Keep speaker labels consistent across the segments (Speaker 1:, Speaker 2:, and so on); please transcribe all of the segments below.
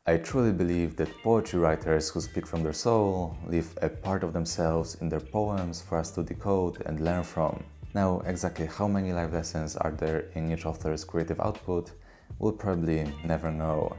Speaker 1: I truly believe that poetry writers who speak from their soul leave a part of themselves in their poems for us to decode and learn from. Now, exactly how many life lessons are there in each author's creative output, we'll probably never know.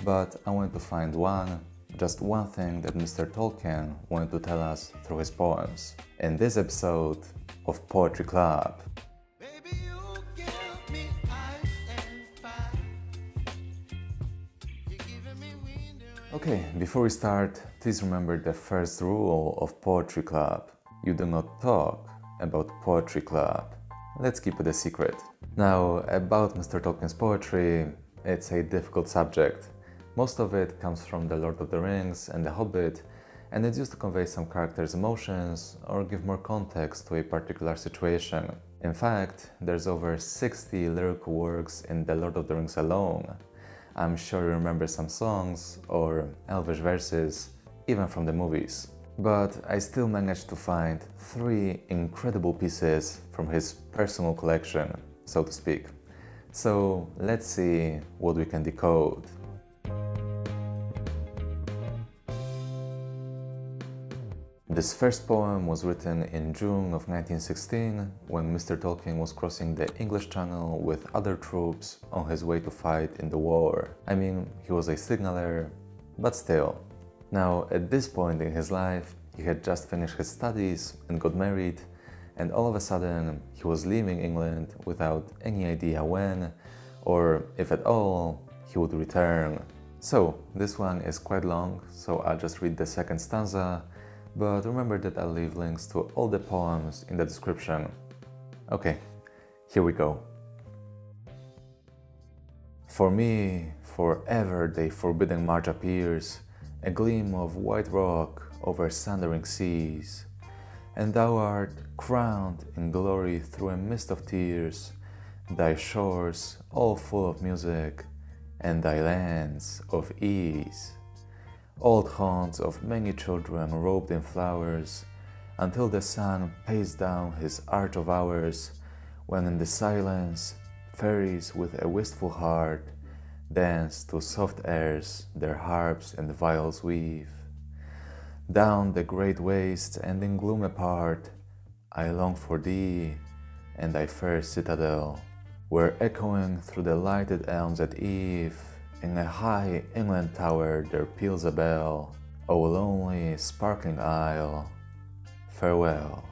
Speaker 1: But I wanted to find just one thing that Mr. Tolkien wanted to tell us through his poems. In this episode of Poetry Club. Okay, before we start, please remember the first rule of Poetry Club. You do not talk about Poetry Club. Let's keep it a secret. Now, about Mr. Tolkien's poetry, it's a difficult subject. Most of it comes from The Lord of the Rings and The Hobbit, and it's used to convey some characters' emotions or give more context to a particular situation. In fact, there's over 60 lyrical works in The Lord of the Rings alone. I'm sure you remember some songs or Elvish verses, even from the movies. But I still managed to find 3 incredible pieces from his personal collection, so to speak. So let's see what we can decode. This first poem was written in June of 1916, when Mr. Tolkien was crossing the English Channel with other troops on his way to fight in the war. I mean, he was a signaller, but still. Now, at this point in his life, he had just finished his studies and got married, and all of a sudden, he was leaving England without any idea when, or if at all, he would return. So, this one is quite long, so I'll just read the second stanza. But remember that I'll leave links to all the poems in the description. Okay, here we go. For me, forever the forbidden march appears, a gleam of white rock over sundering seas, and thou art crowned in glory through a mist of tears, thy shores all full of music, and thy lands of ease. Old haunts of many children robed in flowers, until the sun paced down his arch of hours, when in the silence fairies with a wistful heart dance to soft airs their harps and viols weave. Down the great waste and in gloom apart, I long for thee and thy fair citadel, where echoing through the lighted elms at eve, in a high inland tower there peals a bell, O lonely, sparkling isle, farewell.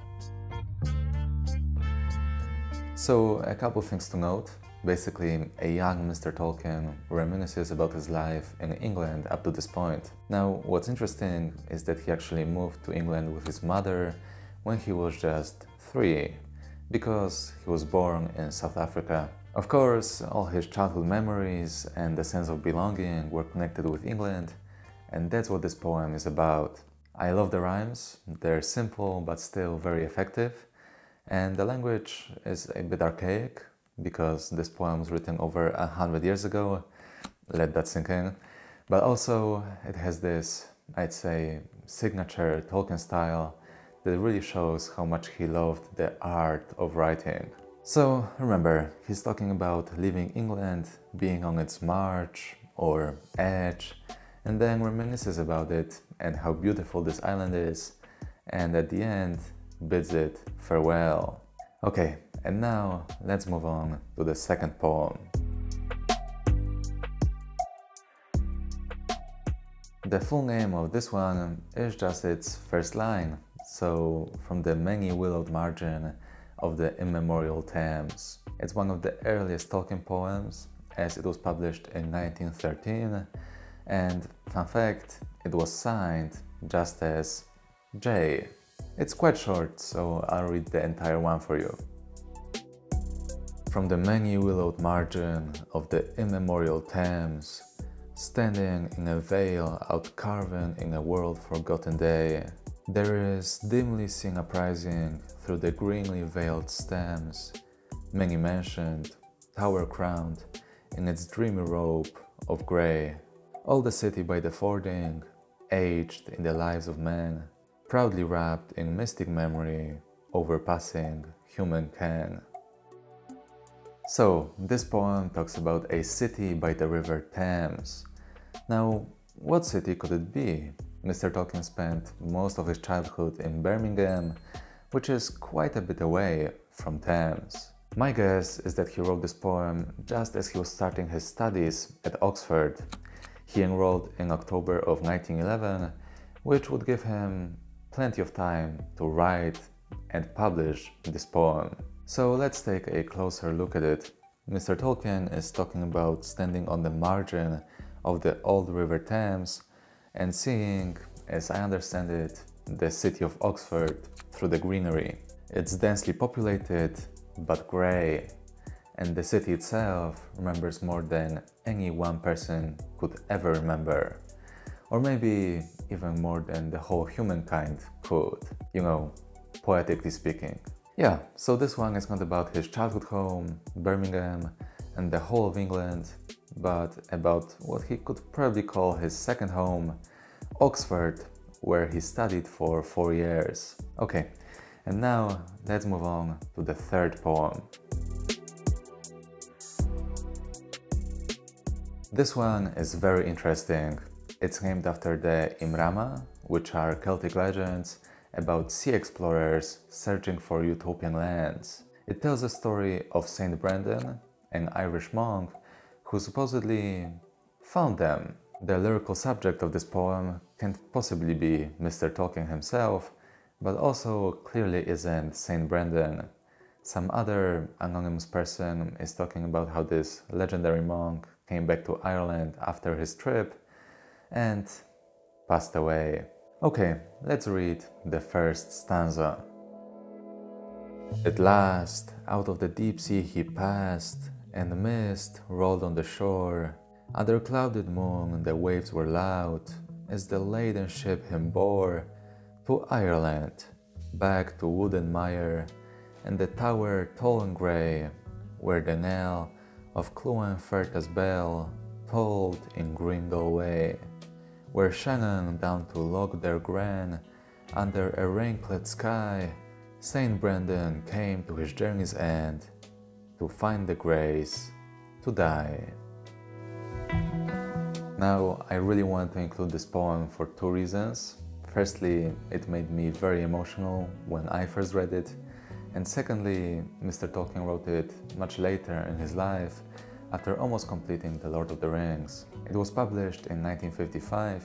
Speaker 1: So, a couple things to note. Basically, a young Mr. Tolkien reminisces about his life in England up to this point. Now, what's interesting is that he actually moved to England with his mother when he was just 3, because he was born in South Africa. Of course, all his childhood memories and the sense of belonging were connected with England, and that's what this poem is about. I love the rhymes, they're simple but still very effective, and the language is a bit archaic, because this poem was written over 100 years ago, let that sink in, but also it has this, I'd say, signature Tolkien style that really shows how much he loved the art of writing. So remember, he's talking about leaving England, being on its march or edge, and then reminisces about it and how beautiful this island is, and at the end bids it farewell. Okay, and now let's move on to the second poem. The full name of this one is just its first line, so from the many-willowed margin of the immemorial Thames. It's one of the earliest Tolkien poems, as it was published in 1913, and fun fact, it was signed just as J. It's quite short, so I'll read the entire one for you. From the many-willowed margin of the immemorial Thames, standing in a vale outcarven in a world-forgotten day, there is dimly seen uprising through the greenly veiled stems, many mentioned, tower-crowned, in its dreamy robe of grey. All the city by the fording, aged in the lives of men, proudly wrapped in mystic memory, overpassing human ken. So, this poem talks about a city by the river Thames. Now, what city could it be? Mr. Tolkien spent most of his childhood in Birmingham, which is quite a bit away from Thames. My guess is that he wrote this poem just as he was starting his studies at Oxford. He enrolled in October of 1911, which would give him plenty of time to write and publish this poem. So let's take a closer look at it. Mr. Tolkien is talking about standing on the margin of the old River Thames and seeing, as I understand it, the city of Oxford through the greenery. It's densely populated, but grey, and the city itself remembers more than any one person could ever remember. Or maybe even more than the whole humankind could, you know, poetically speaking. Yeah, so this one is not about his childhood home, Birmingham, and the whole of England, but about what he could probably call his second home, Oxford, where he studied for 4 years. Okay, and now let's move on to the third poem. This one is very interesting. It's named after the Imrama, which are Celtic legends about sea explorers searching for utopian lands. It tells the story of Saint Brendan, an Irish monk who supposedly found them. The lyrical subject of this poem can't possibly be Mr. Tolkien himself, but also clearly isn't Saint Brendan. Some other anonymous person is talking about how this legendary monk came back to Ireland after his trip and passed away. Okay, let's read the first stanza. At last, out of the deep sea he passed, and the mist rolled on the shore. Under clouded moon the waves were loud, as the laden ship him bore to Ireland, back to wood and mire, and the tower tall and grey, where the knell of Clúin Ferta's bell tolled in green Galway, where Shannon down to Loch der Gran, under a rain-clad sky, Saint Brendan came to his journey's end, to find the grace to die. Now, I really want to include this poem for two reasons. Firstly, it made me very emotional when I first read it, and secondly, Mr. Tolkien wrote it much later in his life, after almost completing The Lord of the Rings. It was published in 1955,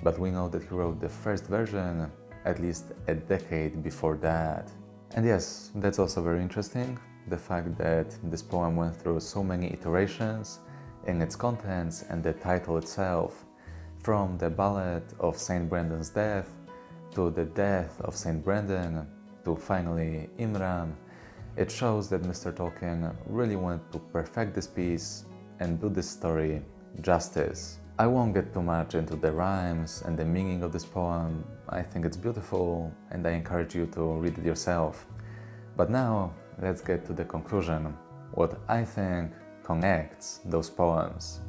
Speaker 1: but we know that he wrote the first version at least a decade before that. And yes, that's also very interesting, the fact that this poem went through so many iterations in its contents and the title itself, from the ballad of Saint Brendan's death, to the death of Saint Brendan, to finally Imran. It shows that Mr. Tolkien really wanted to perfect this piece and do this story justice. I won't get too much into the rhymes and the meaning of this poem. I think it's beautiful and I encourage you to read it yourself. But now let's get to the conclusion, what I think connects those poems.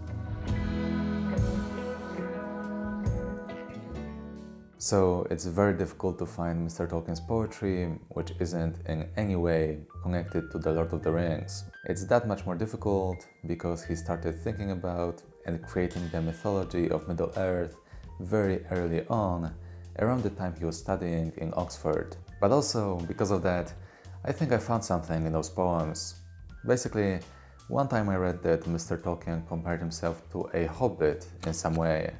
Speaker 1: So it's very difficult to find Mr. Tolkien's poetry which isn't in any way connected to The Lord of the Rings. It's that much more difficult because he started thinking about and creating the mythology of Middle-earth very early on, around the time he was studying in Oxford. But also, because of that, I think I found something in those poems. Basically, one time I read that Mr. Tolkien compared himself to a hobbit in some way,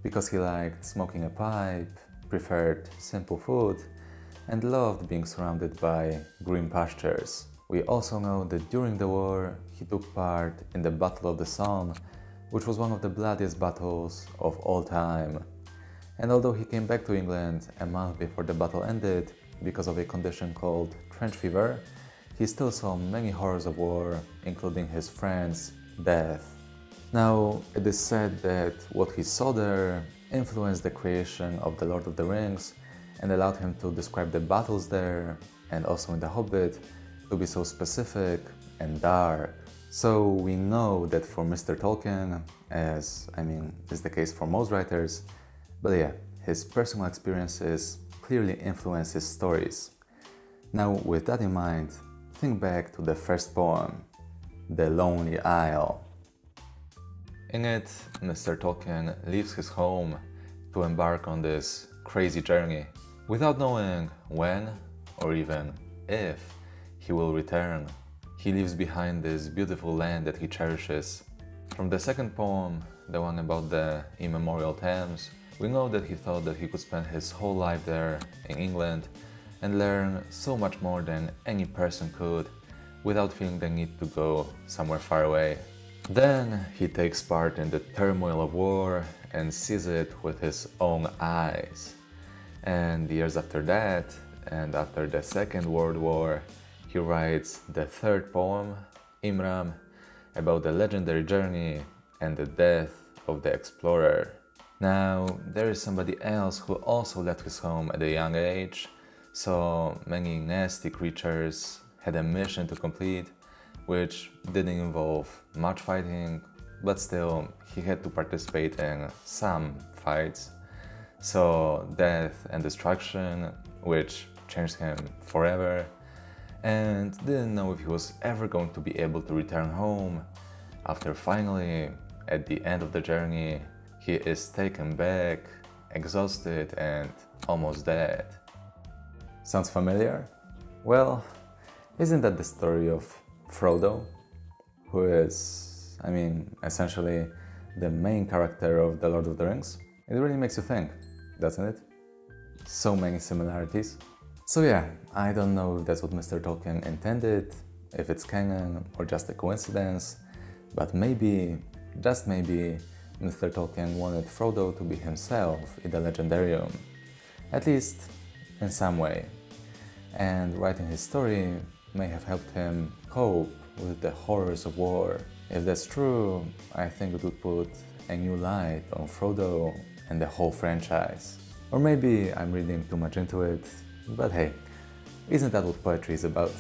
Speaker 1: because he liked smoking a pipe, preferred simple food, and loved being surrounded by green pastures. We also know that during the war he took part in the Battle of the Somme, which was one of the bloodiest battles of all time. And although he came back to England a month before the battle ended because of a condition called trench fever, he still saw many horrors of war, including his friend's death. Now, it is said that what he saw there influenced the creation of The Lord of the Rings and allowed him to describe the battles there, and also in The Hobbit, to be so specific and dark. So we know that for Mr. Tolkien, as is the case for most writers, but yeah, his personal experiences clearly influence his stories. Now, with that in mind, think back to the first poem, The Lonely Isle. In it, Mr. Tolkien leaves his home to embark on this crazy journey without knowing when or even if he will return. He leaves behind this beautiful land that he cherishes. From the second poem, the one about the immemorial Thames, we know that he thought that he could spend his whole life there in England and learn so much more than any person could without feeling the need to go somewhere far away. Then he takes part in the turmoil of war and sees it with his own eyes. And years after that, and after the Second World War, he writes the third poem, Imram, about the legendary journey and the death of the explorer. Now, there is somebody else who also left his home at a young age, so many nasty creatures had a mission to complete, which didn't involve much fighting, but still he had to participate in some fights. So death and destruction, which changed him forever, and didn't know if he was ever going to be able to return home, after finally, at the end of the journey, he is taken back, exhausted and almost dead. Sounds familiar? Well, isn't that the story of Frodo, who is, essentially the main character of The Lord of the Rings? It really makes you think, doesn't it? So many similarities. So yeah, I don't know if that's what Mr. Tolkien intended, if it's canon or just a coincidence, but maybe, just maybe, Mr. Tolkien wanted Frodo to be himself in the Legendarium, at least in some way. And writing his story may have helped him cope with the horrors of war. If that's true, I think it would put a new light on Frodo and the whole franchise. Or maybe I'm reading too much into it, but hey, isn't that what poetry is about?